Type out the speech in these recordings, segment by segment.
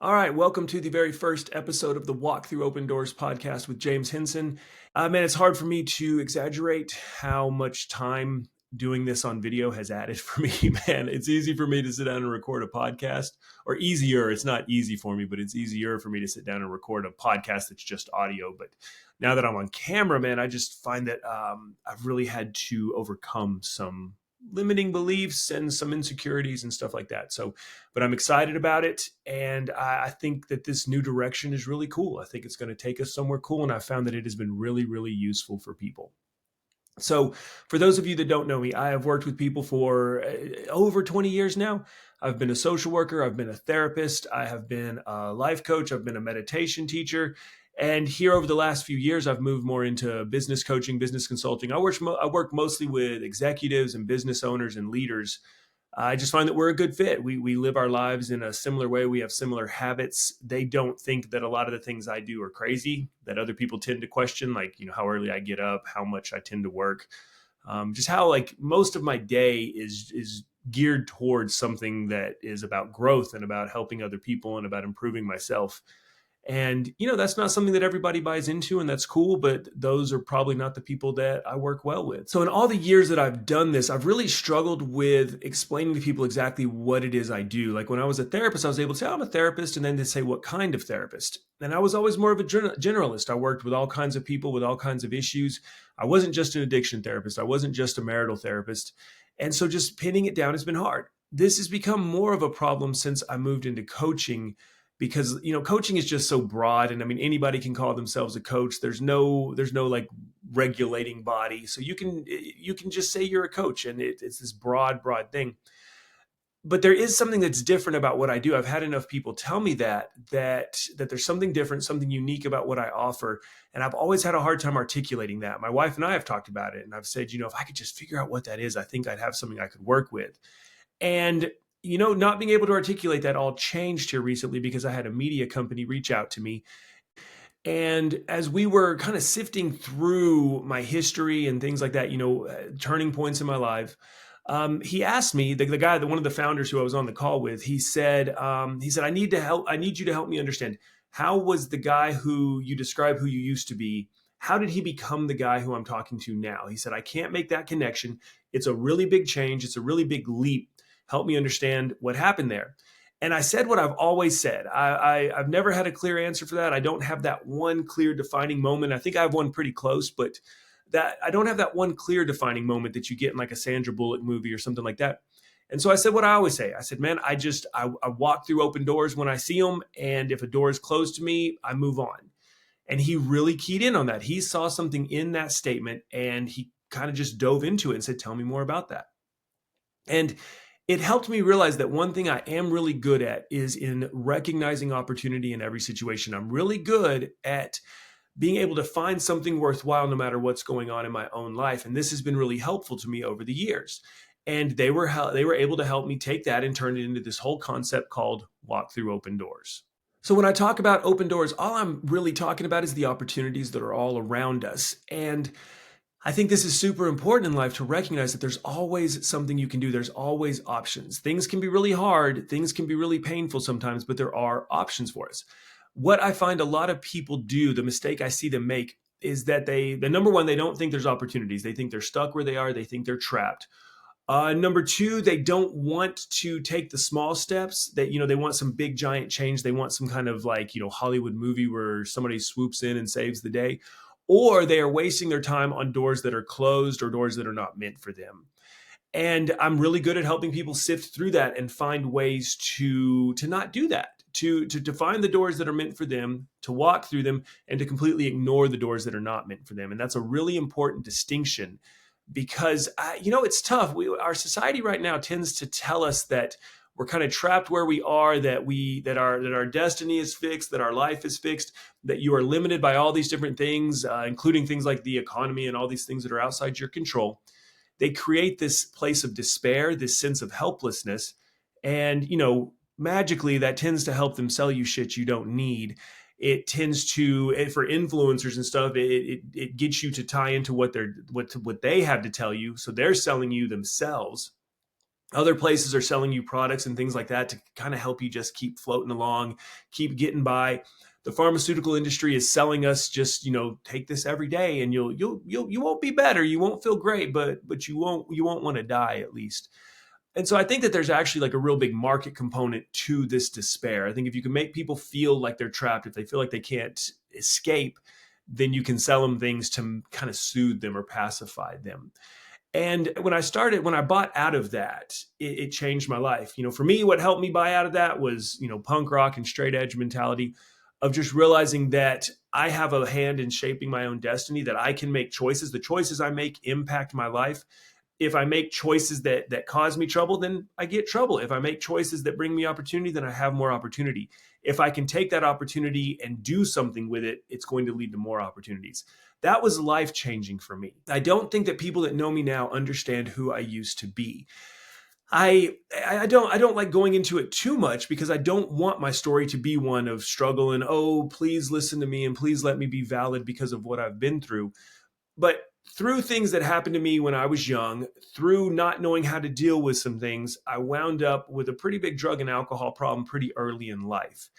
All right, welcome to the very first episode of the Walk Through Open Doors podcast with James Henson. Man, it's hard for me to exaggerate how much time doing this on video has added for me, man. It's easy for me to sit down and record a podcast, or easier. It's not easy for me, but it's easier for me to sit down and record a podcast that's just audio. But now that I'm on camera, man, I just find that I've really had to overcome some limiting beliefs and some insecurities and stuff like that. But I'm excited about it. And I think that this new direction is really cool. I think it's going to take us somewhere cool. And I found that it has been really, really useful for people. So for those of you that don't know me, I have worked with people for over 20 years now. I've been a social worker. I've been a therapist. I have been a life coach. I've been a meditation teacher. And here over the last few years, I've moved more into business coaching, business consulting. I work mostly with executives and business owners and leaders. I just find that we're a good fit. We live our lives in a similar way. We have similar habits. They don't think that a lot of the things I do are crazy, that other people tend to question, like, how early I get up, how much I tend to work, just how like most of my day is geared towards something that is about growth and about helping other people and about improving myself. And, that's not something that everybody buys into, and that's cool, but those are probably not the people that I work well with. So in all the years that I've done this, I've really struggled with explaining to people exactly what it is I do. Like when I was a therapist, I was able to say, I'm a therapist, and then to say what kind of therapist. And I was always more of a generalist. I worked with all kinds of people with all kinds of issues. I wasn't just an addiction therapist. I wasn't just a marital therapist. And so just pinning it down has been hard. This has become more of a problem since I moved into coaching, because coaching is just so broad, and I mean anybody can call themselves a coach. There's no like regulating body, so you can just say you're a coach, and it's this broad thing. But there is something that's different about what I do. I've had enough people tell me that there's something different, something unique about what I offer, and I've always had a hard time articulating that. My wife and I have talked about it, and I've said, if I could just figure out what that is, I think I'd have something I could work with. And not being able to articulate that all changed here recently because I had a media company reach out to me. And as we were kind of sifting through my history and things like that, turning points in my life, he asked me, the guy, one of the founders who I was on the call with, he said, I need you to help me understand, how was the guy who you describe who you used to be, how did he become the guy who I'm talking to now? He said, I can't make that connection. It's a really big change. It's a really big leap. Help me understand what happened there. And I said what I've always said. I've never had a clear answer for that. I don't have that one clear defining moment. I think I have one pretty close, but that I don't have that one clear defining moment that you get in like a Sandra Bullock movie or something like that. And so I said what I always say. I said, man, I walk through open doors when I see them. And if a door is closed to me, I move on. And he really keyed in on that. He saw something in that statement, and he kind of just dove into it and said, tell me more about that. And it helped me realize that one thing I am really good at is in recognizing opportunity in every situation. I'm really good at being able to find something worthwhile no matter what's going on in my own life. And this has been really helpful to me over the years. And they were able to help me take that and turn it into this whole concept called walk through open doors. So when I talk about open doors, all I'm really talking about is the opportunities that are all around us. And I think this is super important in life to recognize that there's always something you can do. There's always options. Things can be really hard. Things can be really painful sometimes, but there are options for us. What I find a lot of people do, the mistake I see them make, is that the number one, they don't think there's opportunities. They think they're stuck where they are. They think they're trapped. Number two, they don't want to take the small steps. That they want some big giant change. They want some kind of like Hollywood movie where somebody swoops in and saves the day. Or they are wasting their time on doors that are closed or doors that are not meant for them. And I'm really good at helping people sift through that and find ways to not do that, to find the doors that are meant for them, to walk through them, and to completely ignore the doors that are not meant for them. And that's a really important distinction, because it's tough. Our society right now tends to tell us that we're kind of trapped where we are, that our destiny is fixed, that our life is fixed, that you are limited by all these different things, including things like the economy and all these things that are outside your control. They create this place of despair, this sense of helplessness, and magically that tends to help them sell you shit you don't need. It tends to, for influencers and stuff, it gets you to tie into what they have to tell you, so they're selling you themselves. Other places are selling you products and things like that to kind of help you just keep floating along, keep getting by. The pharmaceutical industry is selling us just, take this every day and you won't be better, you won't feel great, but you won't want to die at least. And so I think that there's actually like a real big market component to this despair. I think if you can make people feel like they're trapped, if they feel like they can't escape, then you can sell them things to kind of soothe them or pacify them. And when I bought out of that, it changed my life. For me, what helped me buy out of that was, punk rock and straight edge mentality of just realizing that I have a hand in shaping my own destiny, that I can make choices. The choices I make impact my life. If I make choices that cause me trouble, then I get trouble. If I make choices that bring me opportunity, then I have more opportunity. If I can take that opportunity and do something with it, it's going to lead to more opportunities. That was life changing for me. I don't think that people that know me now understand who I used to be. I don't like going into it too much because I don't want my story to be one of struggle and, oh, please listen to me and please let me be valid because of what I've been through. But through things that happened to me when I was young, through not knowing how to deal with some things, I wound up with a pretty big drug and alcohol problem pretty early in life.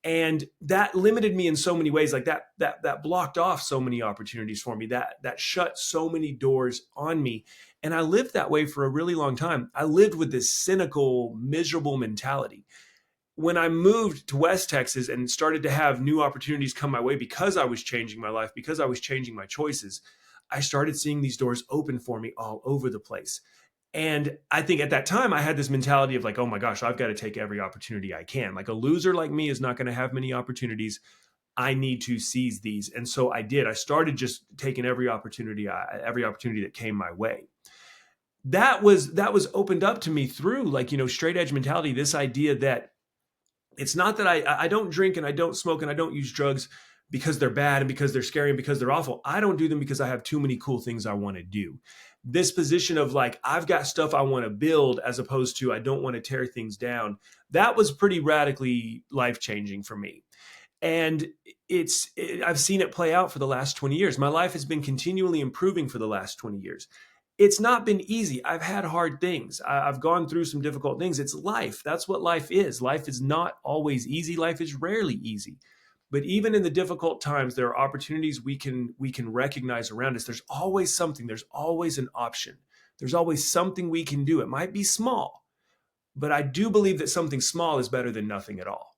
And that limited me in so many ways. Like that blocked off so many opportunities for me. That shut so many doors on me. And I lived that way for a really long time. I lived with this cynical, miserable mentality. When I moved to West Texas and started to have new opportunities come my way because I was changing my life, because I was changing my choices, I started seeing these doors open for me all over the place. And I think at that time I had this mentality of like, oh my gosh, I've got to take every opportunity I can. Like a loser like me is not going to have many opportunities. I need to seize these. And so I did. I started just taking every opportunity that came my way. That was opened up to me through like, straight edge mentality, this idea that it's not that I don't drink and I don't smoke and I don't use drugs because they're bad and because they're scary and because they're awful. I don't do them because I have too many cool things I want to do. This position of like, I've got stuff I want to build as opposed to I don't want to tear things down. That was pretty radically life-changing for me. And I've seen it play out for the last 20 years. My life has been continually improving for the last 20 years. It's not been easy. I've had hard things. I've gone through some difficult things. It's life. That's what life is. Life is not always easy. Life is rarely easy. But even in the difficult times, there are opportunities we can recognize around us. There's always something. There's always an option. There's always something we can do. It might be small, but I do believe that something small is better than nothing at all.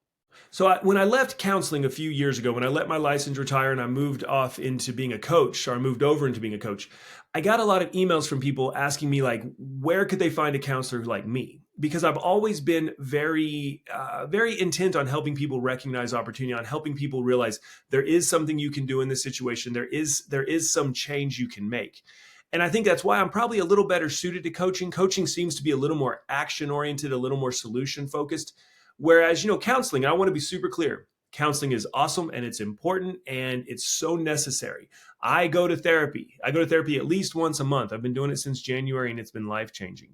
So when I left counseling a few years ago, when I let my license retire and I moved off into being a coach, or I moved over into being a coach, I got a lot of emails from people asking me like, where could they find a counselor like me? Because I've always been very, very intent on helping people recognize opportunity, on helping people realize there is something you can do in this situation. There is some change you can make. And I think that's why I'm probably a little better suited to coaching. Coaching seems to be a little more action oriented, a little more solution focused. Whereas, counseling, I want to be super clear. Counseling is awesome and it's important and it's so necessary. I go to therapy. I go to therapy at least once a month. I've been doing it since January and it's been life-changing.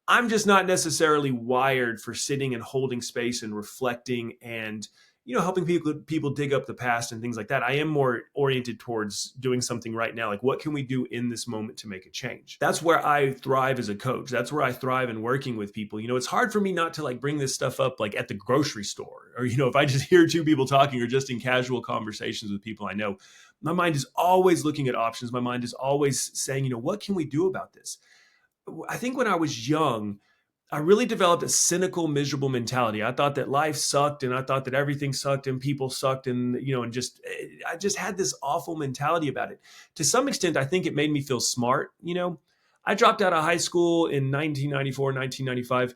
I'm just not necessarily wired for sitting and holding space and reflecting and, helping people dig up the past and things like that. I am more oriented towards doing something right now. Like, what can we do in this moment to make a change? That's where I thrive as a coach. That's where I thrive in working with people. It's hard for me not to like bring this stuff up like at the grocery store or, if I just hear two people talking or just in casual conversations with people I know, my mind is always looking at options. My mind is always saying, what can we do about this? I think when I was young, I really developed a cynical, miserable mentality. I thought that life sucked and I thought that everything sucked and people sucked and, I just had this awful mentality about it. To some extent, I think it made me feel smart. I dropped out of high school in 1994, 1995.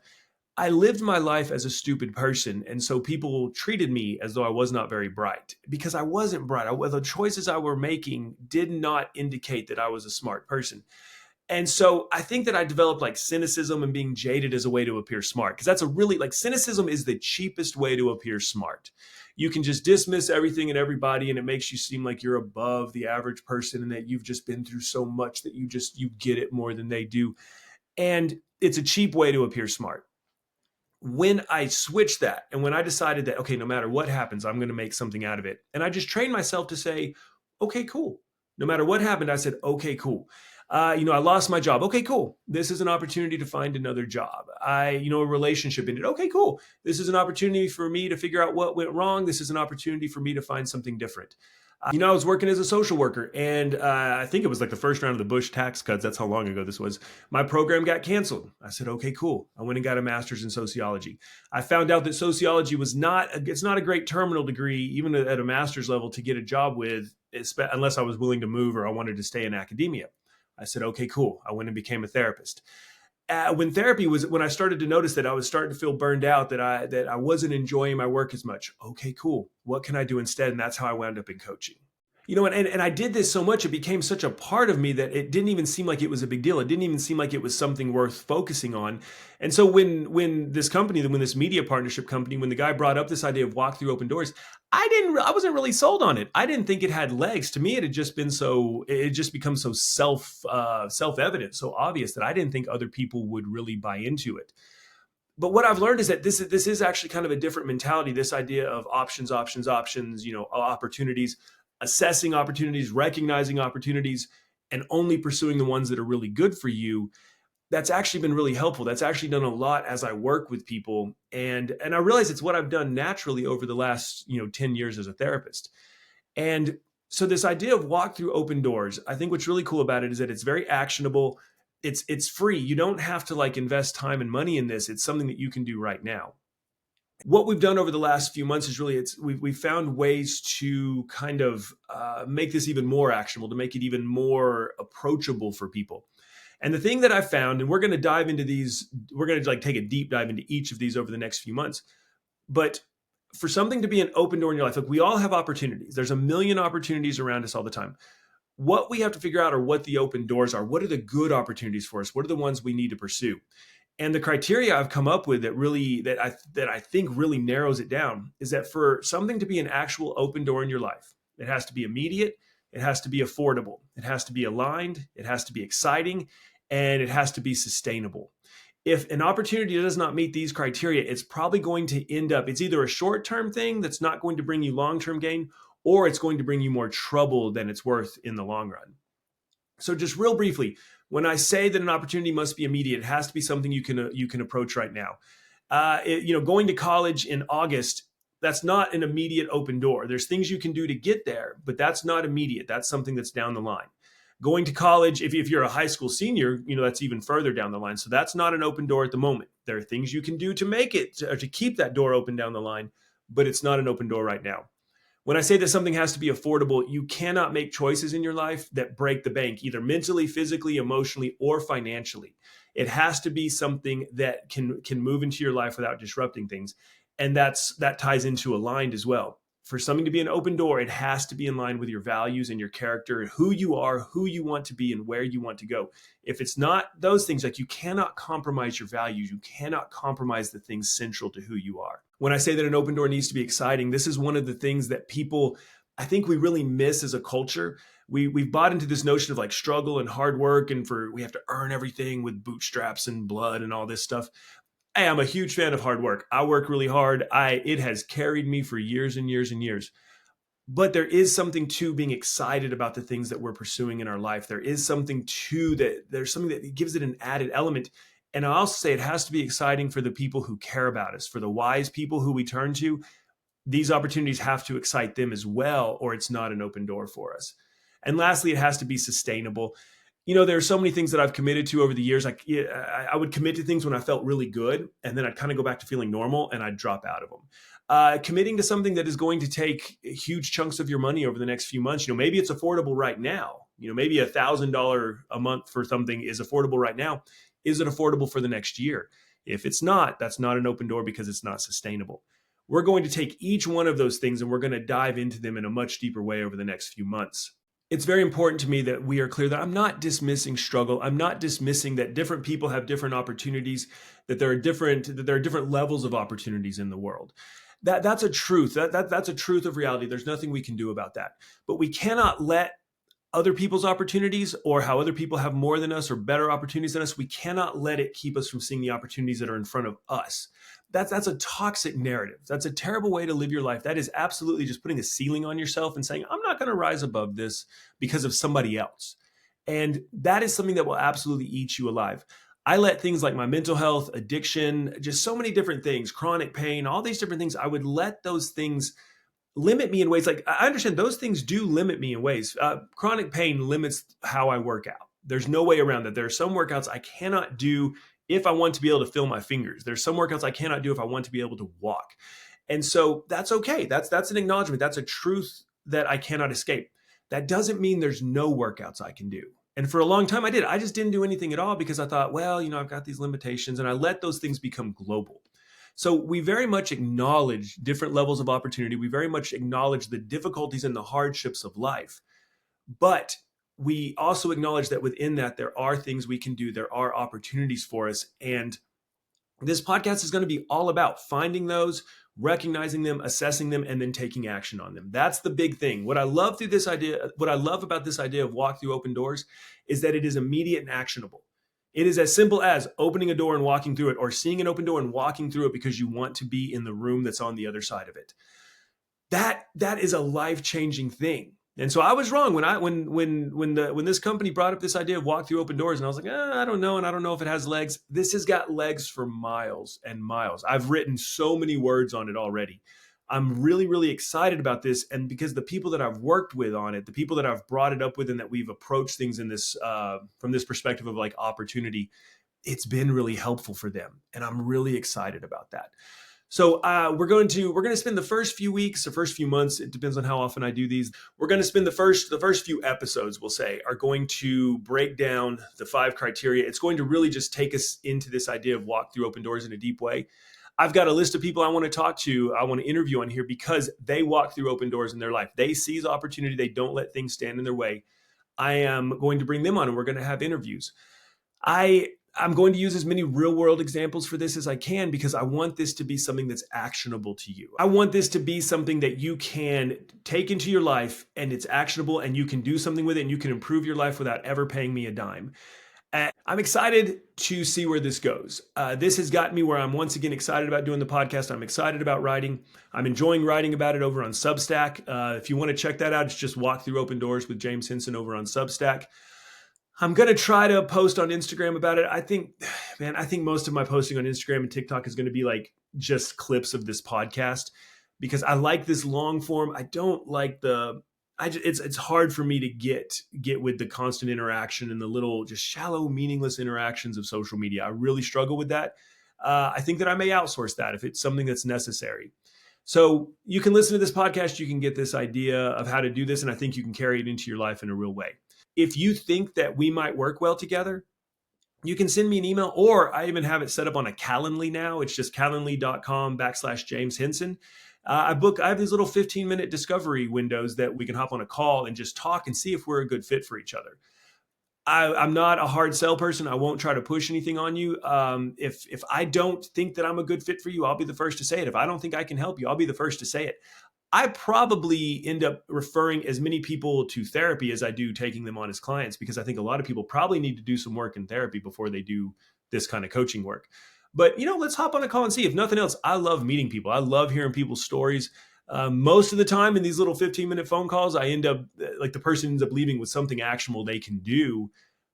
I lived my life as a stupid person. And so people treated me as though I was not very bright because I wasn't bright. The choices I were making did not indicate that I was a smart person. And so I think that I developed like cynicism and being jaded as a way to appear smart. Because that's cynicism is the cheapest way to appear smart. You can just dismiss everything and everybody and it makes you seem like you're above the average person and that you've just been through so much that you get it more than they do. And it's a cheap way to appear smart. When I switched that and when I decided that, okay, no matter what happens, I'm going to make something out of it. And I just trained myself to say, okay, cool. No matter what happened, I said, okay, cool. I lost my job. Okay, cool. This is an opportunity to find another job. A relationship ended. Okay, cool. This is an opportunity for me to figure out what went wrong. This is an opportunity for me to find something different. I was working as a social worker, and I think it was like the first round of the Bush tax cuts. That's how long ago this was. My program got canceled. I said, okay, cool. I went and got a master's in sociology. I found out that sociology it's not a great terminal degree, even at a master's level, to get a job with, unless I was willing to move or I wanted to stay in academia. I said, okay, cool. I went and became a therapist. When I started to notice that I was starting to feel burned out, that I wasn't enjoying my work as much. Okay, cool. What can I do instead? And that's how I wound up in coaching. And I did this so much, it became such a part of me that it didn't even seem like it was a big deal. It didn't even seem like it was something worth focusing on. And so when this media partnership company, when the guy brought up this idea of walk through open doors, I wasn't really sold on it. I didn't think it had legs. To me, it just become so self-evident, so obvious, that I didn't think other people would really buy into it. But what I've learned is that this is actually kind of a different mentality. This idea of options, opportunities, assessing opportunities, recognizing opportunities, and only pursuing the ones that are really good for you. That's actually been really helpful. That's actually done a lot as I work with people. And I realize it's what I've done naturally over the last, 10 years as a therapist. And so this idea of walk through open doors, I think what's really cool about it is that it's very actionable. It's free. You don't have to invest time and money in this. It's something that you can do right now. What we've done over the last few months is we've found ways to kind of make this even more actionable, to make it even more approachable for people. And the thing that I found, and we're going to dive into these, we're going to take a deep dive into each of these over the next few months. But for something to be an open door in your life, we all have opportunities. There's a million opportunities around us all the time. What we have to figure out are what the open doors are. What are the good opportunities for us? What are the ones we need to pursue? And the criteria I've come up with that I think really narrows it down is that for something to be an actual open door in your life, it has to be immediate, it has to be affordable, it has to be aligned, it has to be exciting, and it has to be sustainable. If an opportunity does not meet these criteria, it's probably going to end up, it's either a short-term thing that's not going to bring you long-term gain, or it's going to bring you more trouble than it's worth in the long run. So just real briefly, when I say that an opportunity must be immediate, it has to be something you can approach right now. Going to college in August, that's not an immediate open door. There's things you can do to get there, but that's not immediate. That's something that's down the line. Going to college, if you're a high school senior, that's even further down the line. So that's not an open door at the moment. There are things you can do to make it, to keep that door open down the line, but it's not an open door right now. When I say that something has to be affordable, you cannot make choices in your life that break the bank, either mentally, physically, emotionally, or financially. It has to be something that can move into your life without disrupting things. And that ties into aligned as well. For something to be an open door, it has to be in line with your values and your character and who you are, who you want to be, and where you want to go. If it's not those things, you cannot compromise your values. You cannot compromise the things central to who you are. When I say that an open door needs to be exciting, this is one of the things that people, I think we really miss as a culture. We've bought into this notion of struggle and hard work, and we have to earn everything with bootstraps and blood and all this stuff. Hey, I'm a huge fan of hard work. I work really hard. It has carried me for years and years and years. But there is something to being excited about the things that we're pursuing in our life. There's something that gives it an added element. And I'll say it has to be exciting for the people who care about us, for the wise people who we turn to. These opportunities have to excite them as well, or it's not an open door for us. And lastly, it has to be sustainable. There are so many things that I've committed to over the years. I would commit to things when I felt really good, and then I'd kind of go back to feeling normal, and I'd drop out of them. Committing to something that is going to take huge chunks of your money over the next few months. Maybe it's affordable right now. Maybe $1,000 a month for something is affordable right now. Is it affordable for the next year? If it's not, that's not an open door because it's not sustainable. We're going to take each one of those things and we're going to dive into them in a much deeper way over the next few months. It's very important to me that we are clear that I'm not dismissing struggle. I'm not dismissing that different people have different opportunities, that there are different levels of opportunities in the world. That's a truth. That's a truth of reality. There's nothing we can do about that. But we cannot let other people's opportunities or how other people have more than us or better opportunities than us, we cannot let it keep us from seeing the opportunities that are in front of us. That's a toxic narrative. That's a terrible way to live your life. That is absolutely just putting a ceiling on yourself and saying, I'm not going to rise above this because of somebody else. And that is something that will absolutely eat you alive. I let things like my mental health, addiction, just so many different things, chronic pain, all these different things, I would let those things limit me in ways. Like, I understand those things do limit me in ways. Chronic pain limits how I work out. There's no way around that. There are some workouts I cannot do if I want to be able to feel my fingers. There's some workouts I cannot do if I want to be able to walk. And so that's okay. That's an acknowledgement. That's a truth that I cannot escape. That doesn't mean there's no workouts I can do. And for a long time I did. I just didn't do anything at all because I thought, well, I've got these limitations, and I let those things become global. So we very much acknowledge different levels of opportunity. We very much acknowledge the difficulties and the hardships of life. But we also acknowledge that within that, there are things we can do. There are opportunities for us. And this podcast is going to be all about finding those, recognizing them, assessing them, and then taking action on them. That's the big thing. What I love about this idea of walk through open doors is that it is immediate and actionable. It is as simple as opening a door and walking through it, or seeing an open door and walking through it because you want to be in the room that's on the other side of it. That is a life-changing thing. And so I was wrong when this company brought up this idea of walk through open doors, and I was like, I don't know, and I don't know if it has legs. This has got legs for miles and miles. I've written so many words on it already. I'm really, really excited about this, and because the people that I've worked with on it, the people that I've brought it up with, and that we've approached things in this from this perspective of like opportunity, it's been really helpful for them, and I'm really excited about that. So we're going to spend the first few weeks, the first few months, it depends on how often I do these. We're going to spend the first few episodes, we'll say, are going to break down the 5 criteria. It's going to really just take us into this idea of walk through open doors in a deep way. I've got a list of people I want to talk to, I want to interview on here because they walk through open doors in their life. They seize opportunity. They don't let things stand in their way. I am going to bring them on, and we're going to have interviews. I'm going to use as many real world examples for this as I can because I want this to be something that's actionable to you. I want this to be something that you can take into your life, and it's actionable, and you can do something with it, and you can improve your life without ever paying me a dime. And I'm excited to see where this goes. This has gotten me where I'm once again excited about doing the podcast. I'm excited about writing. I'm enjoying writing about it over on Substack. If you want to check that out, it's just Walk Through Open Doors with James Hinson over on Substack. I'm going to try to post on Instagram about it. I think most of my posting on Instagram and TikTok is going to be like just clips of this podcast because I like this long form. I don't like it's hard for me to get with the constant interaction and the little just shallow, meaningless interactions of social media. I really struggle with that. I think that I may outsource that if it's something that's necessary. So you can listen to this podcast. You can get this idea of how to do this. And I think you can carry it into your life in a real way. If you think that we might work well together, you can send me an email, or I even have it set up on a Calendly now. It's just calendly.com/James Hinson. I have these little 15-minute discovery windows that we can hop on a call and just talk and see if we're a good fit for each other. I'm not a hard sell person. I won't try to push anything on you. If I don't think that I'm a good fit for you, I'll be the first to say it. If I don't think I can help you, I'll be the first to say it. I probably end up referring as many people to therapy as I do taking them on as clients, because I think a lot of people probably need to do some work in therapy before they do this kind of coaching work. But, let's hop on a call and see. If nothing else, I love meeting people. I love hearing people's stories. Most of the time in these little 15-minute phone calls, I end up like the person ends up leaving with something actionable they can do.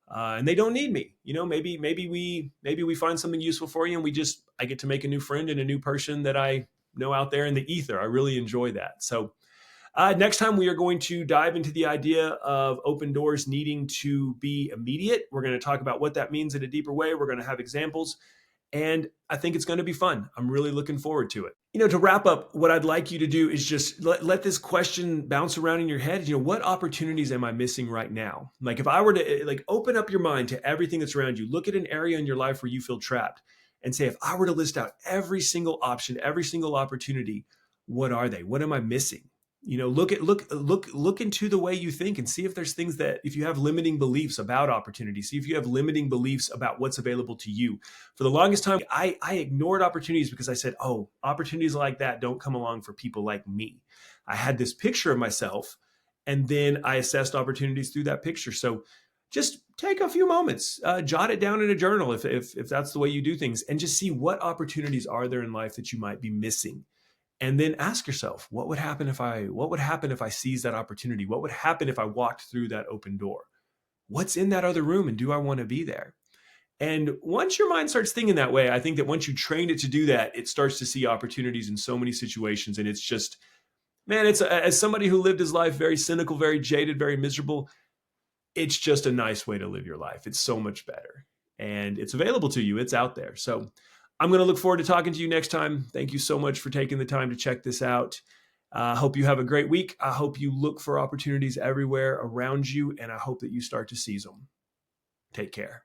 And they don't need me. Maybe we find something useful for you, and I get to make a new friend and a new person that I know out there in the ether. I really enjoy that. So next time we are going to dive into the idea of open doors needing to be immediate. We're going to talk about what that means in a deeper way. We're going to have examples, and I think it's going to be fun. I'm really looking forward to it. To wrap up, what I'd like you to do is just let this question bounce around in your head. What opportunities am I missing right now? Like if I were to open up your mind to everything that's around you, look at an area in your life where you feel trapped, and say, if I were to list out every single option, every single opportunity, what are they? What am I missing? Look into the way you think and see if there's things if you have limiting beliefs about opportunities, see if you have limiting beliefs about what's available to you. For the longest time, I ignored opportunities because I said, opportunities like that don't come along for people like me. I had this picture of myself, and then I assessed opportunities through that picture. So just take a few moments, jot it down in a journal if that's the way you do things, and just see what opportunities are there in life that you might be missing. And then ask yourself, what would happen if I seized that opportunity? What would happen if I walked through that open door? what's in that other room and do I want to be there? And once your mind starts thinking that way, I think that once you train it to do that, it starts to see opportunities in so many situations. And it's just, man, it's as somebody who lived his life very cynical, very jaded, very miserable, it's just a nice way to live your life. It's so much better. And it's available to you. It's out there. So I'm going to look forward to talking to you next time. Thank you so much for taking the time to check this out. I hope you have a great week. I hope you look for opportunities everywhere around you, and I hope that you start to seize them. Take care.